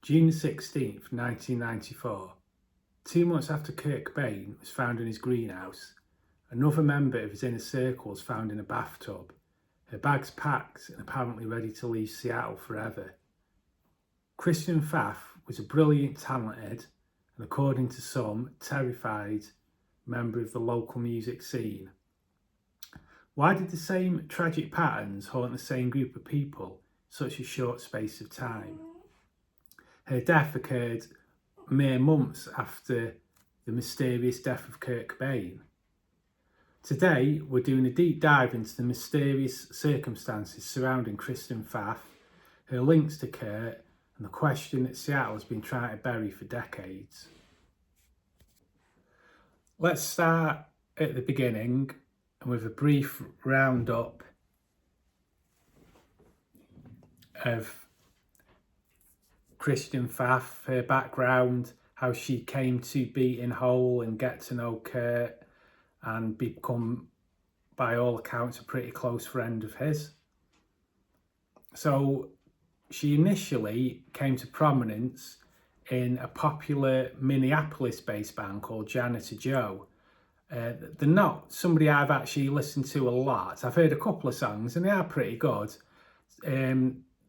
June 16th, 1994. 2 months after Kurt Cobain was found in his greenhouse, another member of his inner circle was found in a bathtub, her bags packed and apparently ready to leave Seattle forever. Kristen Pfaff was a brilliant, talented, and according to some, terrified member of the local music scene. Why did the same tragic patterns haunt the same group of people in such a short space of time? Her death occurred mere months after the mysterious death of Kurt Cobain. Today, we're doing a deep dive into the mysterious circumstances surrounding Kristen Pfaff, her links to Kurt, and the question that Seattle has been trying to bury for decades. Let's start at the beginning and with a brief roundup of Kristen Pfaff, her background, how she came to be in Hole and get to know Kurt and become, by all accounts, a pretty close friend of his. So she initially came to prominence in a popular Minneapolis-based band called Janitor Joe. They're not somebody I've actually listened to a lot. I've heard a couple of songs and they are pretty good.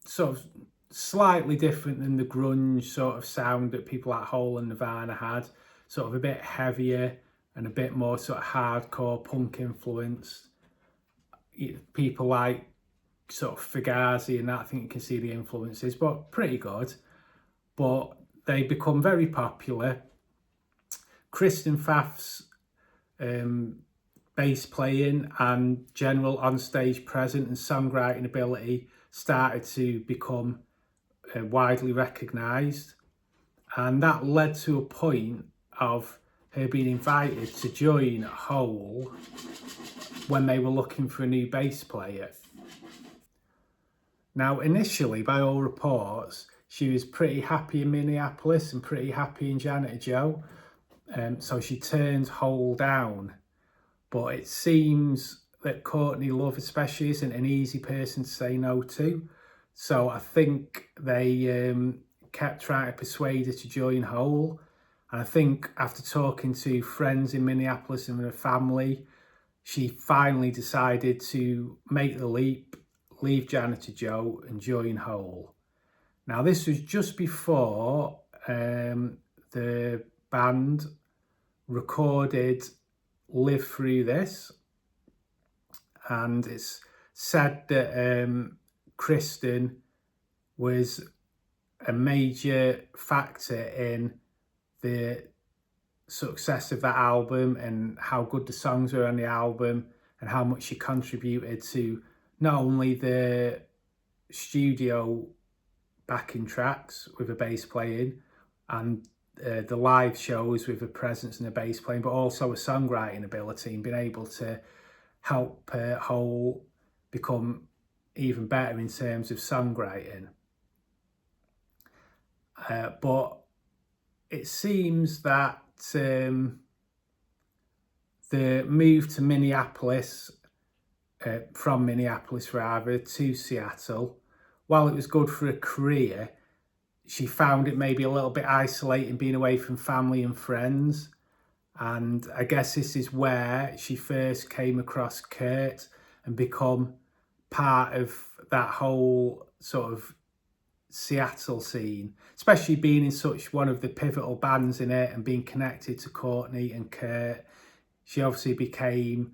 Sort of slightly different than the grunge sort of sound that people like Hole and Nirvana had. Sort of a bit heavier and a bit more sort of hardcore punk influenced. People like sort of Fugazi and that, I think you can see the influences, but pretty good. But they become very popular. Kristen Pfaff's bass playing and general on-stage presence and songwriting ability started to become widely recognised, and that led to a point of her being invited to join Hole when they were looking for a new bass player. Now, initially, by all reports, she was pretty happy in Minneapolis and pretty happy in Janitor Joe. So she turned Hole down. But it seems that Courtney Love especially isn't an easy person to say no to. So I think they kept trying to persuade her to join Hole. And I think after talking to friends in Minneapolis and her family, she finally decided to make the leap, leave Janitor Joe and join Hole. Now, this was just before the band recorded Live Through This, and it's said that Kristen was a major factor in the success of that album and how good the songs were on the album and how much she contributed to not only the studio backing tracks with her bass playing and the live shows with her presence and her bass playing, but also her songwriting ability and being able to help Hole become even better in terms of songwriting. But it seems that the move to Minneapolis, from Minneapolis rather, to Seattle, while it was good for her career, she found it maybe a little bit isolating being away from family and friends. And I guess this is where she first came across Kurt and become part of that whole sort of Seattle scene, especially being in such one of the pivotal bands in it and being connected to Courtney and Kurt. She obviously became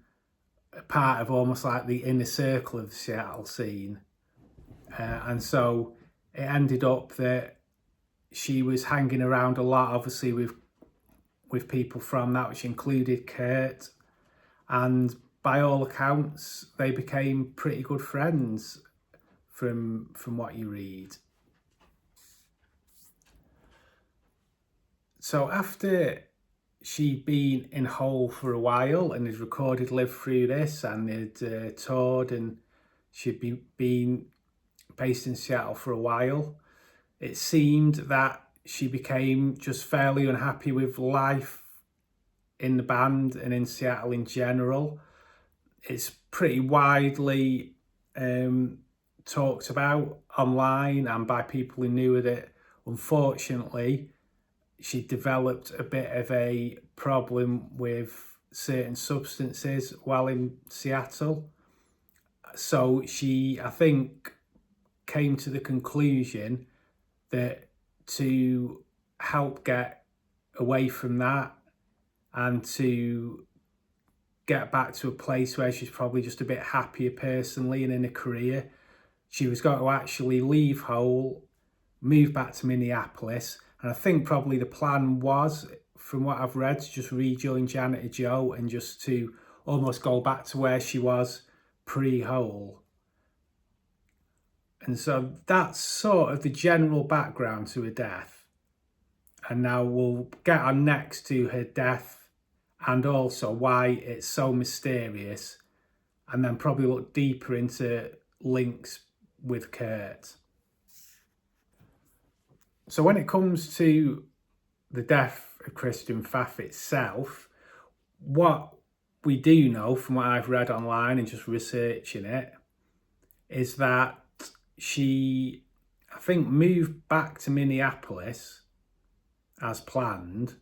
a part of almost like the inner circle of the Seattle scene. And so it ended up that she was hanging around a lot, obviously, with people from that, which included Kurt. And by all accounts, they became pretty good friends from what you read. So after she'd been in Hole for a while and had recorded Live Through This and had toured, and she'd been based in Seattle for a while, it seemed that she became just fairly unhappy with life in the band and in Seattle in general. It's pretty widely talked about online and by people who knew her that unfortunately, she developed a bit of a problem with certain substances while in Seattle. So she, I think, came to the conclusion that to help get away from that and to get back to a place where she's probably just a bit happier personally and in a career, she was going to actually leave Hull, move back to Minneapolis, and I think probably the plan was, from what I've read, to just rejoin Janet Joe and just to almost go back to where she was pre-Hull. And so that's sort of the general background to her death. And now we'll get on next to her death and also why it's so mysterious, and then probably look deeper into links with Kurt. So when it comes to the death of Kristen Pfaff itself, what we do know from what I've read online and just researching it is that she, I think, moved back to Minneapolis as planned,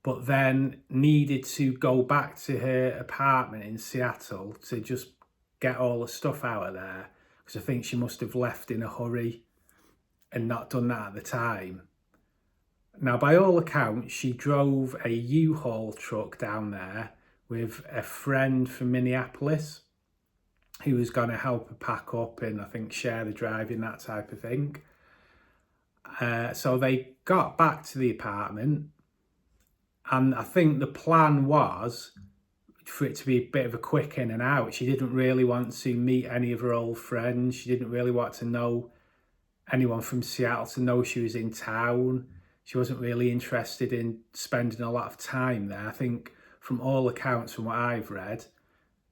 but then needed to go back to her apartment in Seattle to just get all the stuff out of there, because I think she must have left in a hurry and not done that at the time. Now, by all accounts, she drove a U-Haul truck down there with a friend from Minneapolis who was going to help her pack up and I think share the driving, that type of thing. So they got back to the apartment, and I think the plan was for it to be a bit of a quick in and out. She didn't really want to meet any of her old friends. She didn't really want to know anyone from Seattle to know she was in town. She wasn't really interested in spending a lot of time there. I think from all accounts, from what I've read,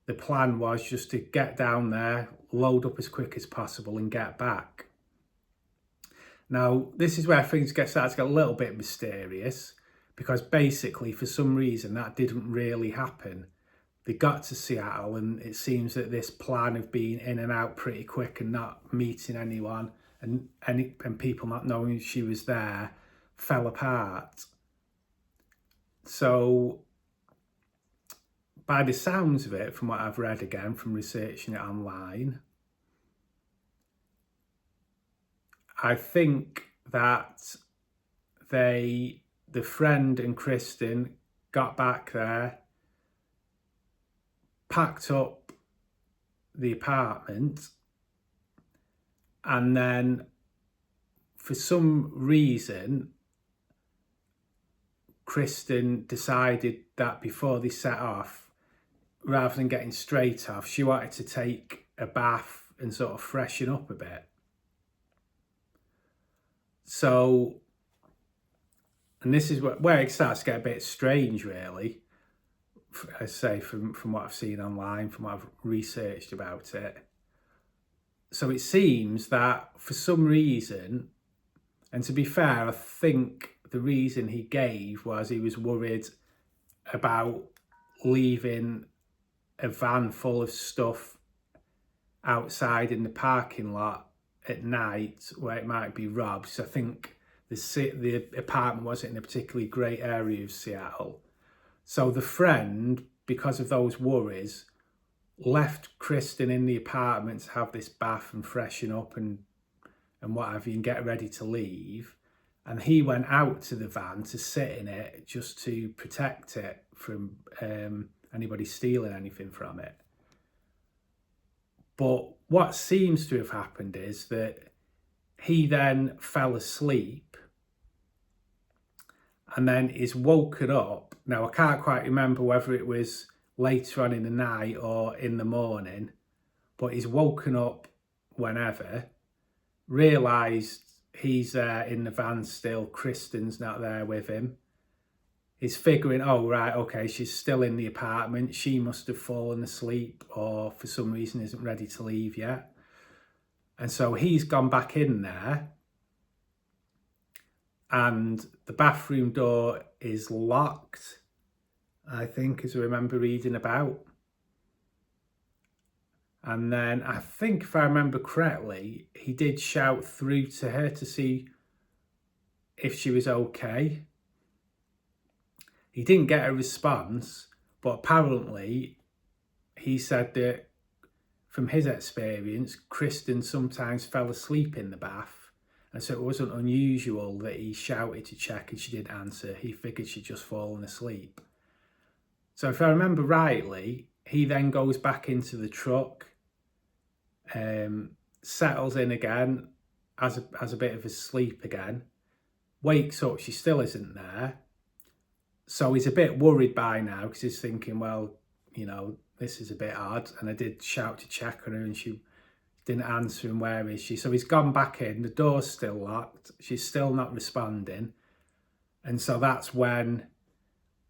the plan was just to get down there, load up as quick as possible and get back. Now, this is where things start to get a little bit mysterious, because basically, for some reason, that didn't really happen. They got to Seattle, and it seems that this plan of being in and out pretty quick and not meeting anyone and people not knowing she was there fell apart. So, by the sounds of it, from what I've read again, from researching it online, I think that the friend and Kristen got back there, packed up the apartment, and then for some reason, Kristen decided that before they set off, rather than getting straight off, she wanted to take a bath and sort of freshen up a bit. So, and this is where it starts to get a bit strange, really. I say from what I've seen online, from what I've researched about it. So it seems that for some reason, and to be fair, I think the reason he gave was he was worried about leaving a van full of stuff outside in the parking lot at night where it might be robbed. So I think the apartment wasn't in a particularly great area of Seattle. So the friend, because of those worries, left Kristen in the apartment to have this bath and freshen up and what have you and get ready to leave. And he went out to the van to sit in it just to protect it from anybody stealing anything from it. But what seems to have happened is that he then fell asleep and then is woken up. Now, I can't quite remember whether it was later on in the night or in the morning, but he's woken up whenever, realised he's there in the van still, Kristen's not there with him. He's figuring, oh, right, okay, she's still in the apartment. She must have fallen asleep or for some reason isn't ready to leave yet. And so he's gone back in there and the bathroom door is locked, I think, as I remember reading about. And then I think, if I remember correctly, he did shout through to her to see if she was okay. He didn't get a response, but apparently he said that from his experience, Kristen sometimes fell asleep in the bath, and so it wasn't unusual that he shouted to check and she didn't answer. He figured she'd just fallen asleep. So if I remember rightly, he then goes back into the truck, settles in again, has a bit of a sleep again, wakes up, she still isn't there. So he's a bit worried by now because he's thinking, well, you know, this is a bit odd. And I did shout to check on her and she didn't answer, and where is she? So he's gone back in, the door's still locked, she's still not responding. And so that's when,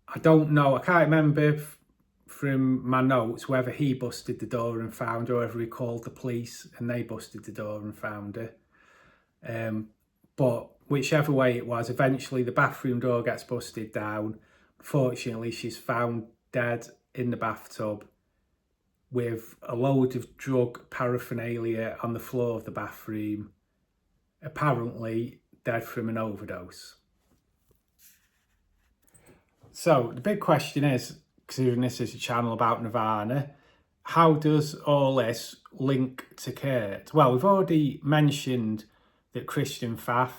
I don't know, I can't remember from my notes whether he busted the door and found her, or whether he called the police and they busted the door and found her. But whichever way it was, eventually the bathroom door gets busted down. Fortunately, she's found dead in the bathtub with a load of drug paraphernalia on the floor of the bathroom, apparently dead from an overdose. So the big question is, considering this is a channel about Nirvana, how does all this link to Kurt? Well, we've already mentioned that Kristen Pfaff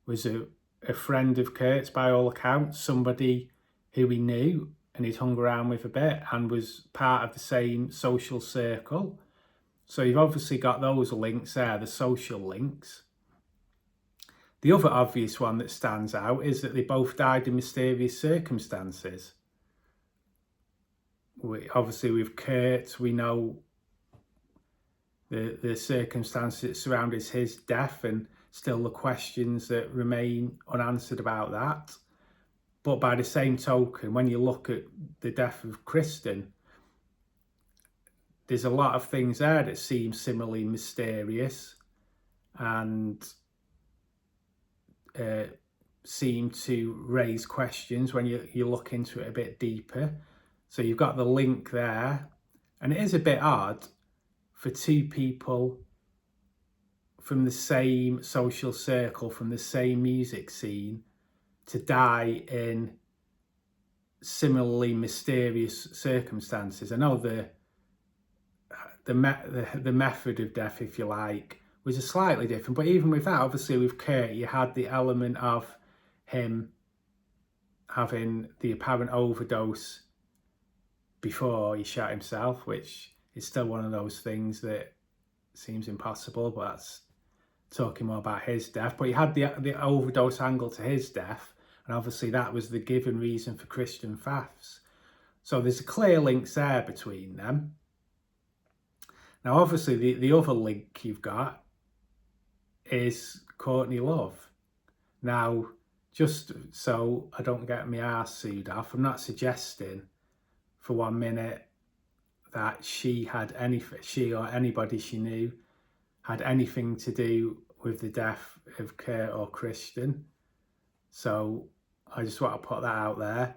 was a friend of Kurt's by all accounts, somebody who he knew and he'd hung around with a bit and was part of the same social circle. So you've obviously got those links there, the social links. The other obvious one that stands out is that they both died in mysterious circumstances. Obviously with Kurt, we know the circumstances that surrounded his death and still the questions that remain unanswered about that. But by the same token, when you look at the death of Kristen, there's a lot of things there that seem similarly mysterious and seem to raise questions when you look into it a bit deeper. So you've got the link there, and it is a bit odd for two people from the same social circle, from the same music scene, to die in similarly mysterious circumstances. I know the method of death, if you like, was a slightly different, but even with that, obviously with Kurt, you had the element of him having the apparent overdose before he shot himself, which is still one of those things that seems impossible, but that's talking more about his death. But you had the overdose angle to his death, and obviously that was the given reason for Kristen Pfaff's. So there's a clear link there between them. Now, obviously, the other link you've got is Courtney Love. Now, just so I don't get my arse sued off, I'm not suggesting for 1 minute that she or anybody she knew had anything to do with the death of Kurt or Kristen. So I just want to put that out there.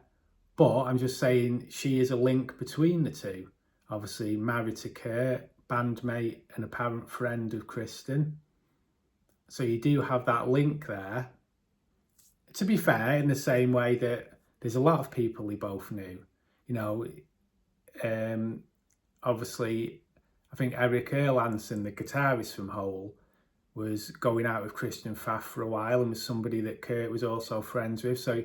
But I'm just saying she is a link between the two. Obviously married to Kurt, bandmate and apparent friend of Kristen. So you do have that link there. To be fair, in the same way that there's a lot of people they both knew. You know, obviously, I think Eric Erlandson, the guitarist from Hole, was going out with Kristen Pfaff for a while and was somebody that Kurt was also friends with. So,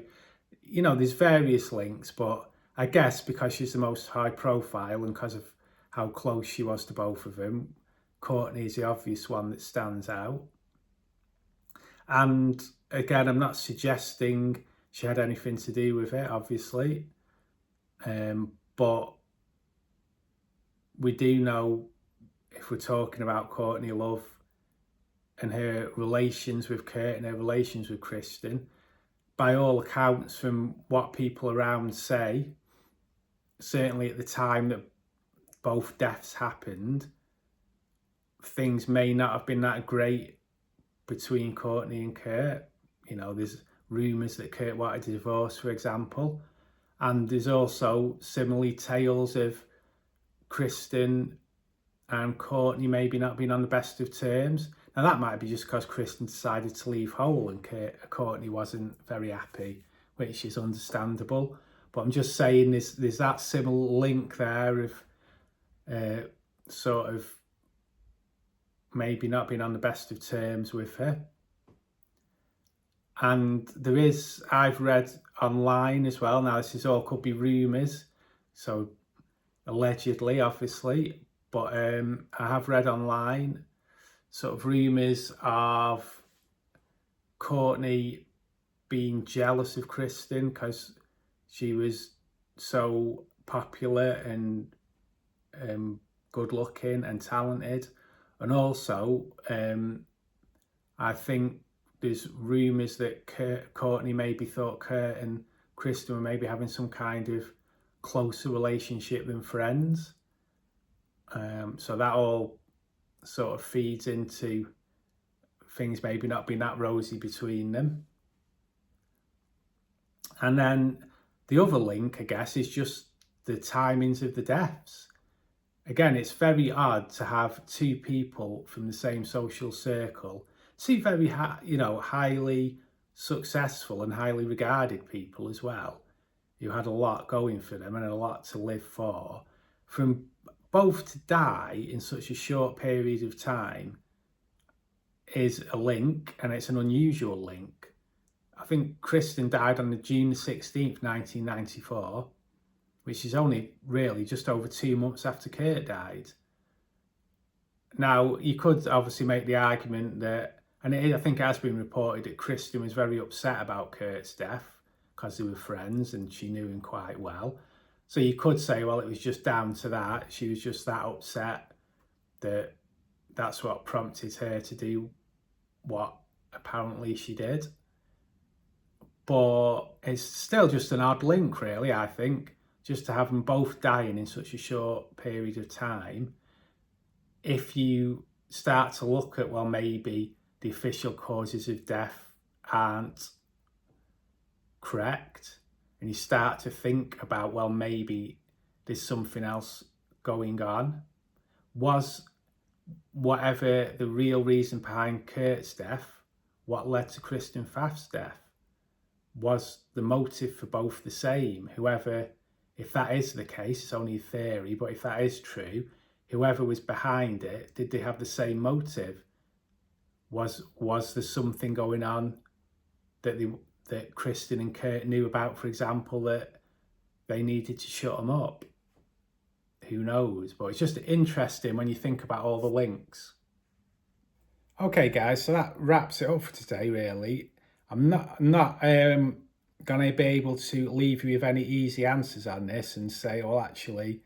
you know, there's various links, but I guess because she's the most high profile and because of how close she was to both of them, Courtney is the obvious one that stands out. And again, I'm not suggesting she had anything to do with it, obviously. But we do know, if we're talking about Courtney Love and her relations with Kurt and her relations with Kristen, by all accounts from what people around say, certainly at the time that both deaths happened, things may not have been that great between Courtney and Kurt. You know, there's rumours that Kurt wanted a divorce, for example. And there's also similarly tales of Kristen and Courtney maybe not being on the best of terms. And that might be just because Kristen decided to leave whole and Courtney wasn't very happy, which is understandable. But I'm just saying there's that similar link there of sort of maybe not being on the best of terms with her. And there is, I've read online as well, now this is all could be rumours, so allegedly obviously, but I have read online sort of rumours of Courtney being jealous of Kristen because she was so popular and good looking and talented. And also I think there's rumours that Courtney maybe thought Kurt and Kristen were maybe having some kind of closer relationship than friends. So that all sort of feeds into things maybe not being that rosy between them. And then the other link, I guess, is just the timings of the deaths. Again, it's very odd to have two people from the same social circle, two very, highly successful and highly regarded people as well, who had a lot going for them and a lot to live for, from both to die in such a short period of time is a link, and it's an unusual link. I think Kristen died on June 16th, 1994, which is only really just over 2 months after Kurt died. Now, you could obviously make the argument that, and I think it has been reported that Kristen was very upset about Kurt's death because they were friends and she knew him quite well. So you could say, well, it was just down to that. She was just that upset that that's what prompted her to do what apparently she did. But it's still just an odd link, really, I think, just to have them both dying in such a short period of time. If you start to look at, well, maybe the official causes of death aren't correct, and you start to think about, well, maybe there's something else going on. Was whatever the real reason behind Kurt's death, what led to Kristen Pfaff's death? Was the motive for both the same? Whoever, if that is the case, it's only a theory, but if that is true, whoever was behind it, did they have the same motive? Was there something going on that Kristen and Kurt knew about, for example, that they needed to shut them up? Who knows? But it's just interesting when you think about all the links. Okay, guys, so that wraps it up for today, really. I'm not gonna be able to leave you with any easy answers on this and say, well, actually,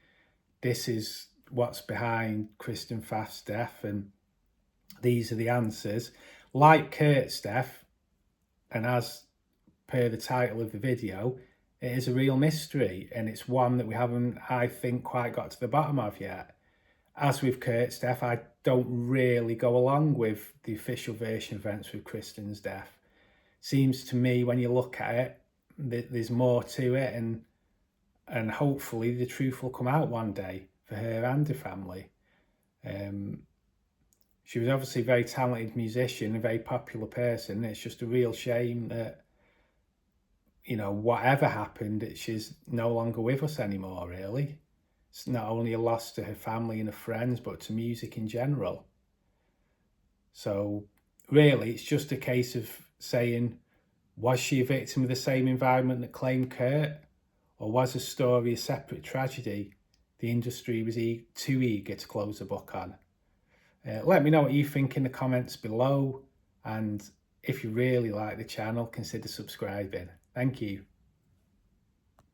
this is what's behind Kristen Pfaff's death and these are the answers. Like Kurt's death, and as per the title of the video, it is a real mystery, and it's one that we haven't, I think, quite got to the bottom of yet. As with Kurt's death, I don't really go along with the official version of events with Kristen's death. Seems to me, when you look at it, there's more to it, and hopefully the truth will come out one day for her and her family. She was obviously a very talented musician, a very popular person. It's just a real shame that, whatever happened, she's no longer with us anymore, really. It's not only a loss to her family and her friends, but to music in general. So really, it's just a case of saying, was she a victim of the same environment that claimed Kurt? Or was her story a separate tragedy the industry was too eager to close the book on? Let me know what you think in the comments below. And if you really like the channel, consider subscribing. Thank you.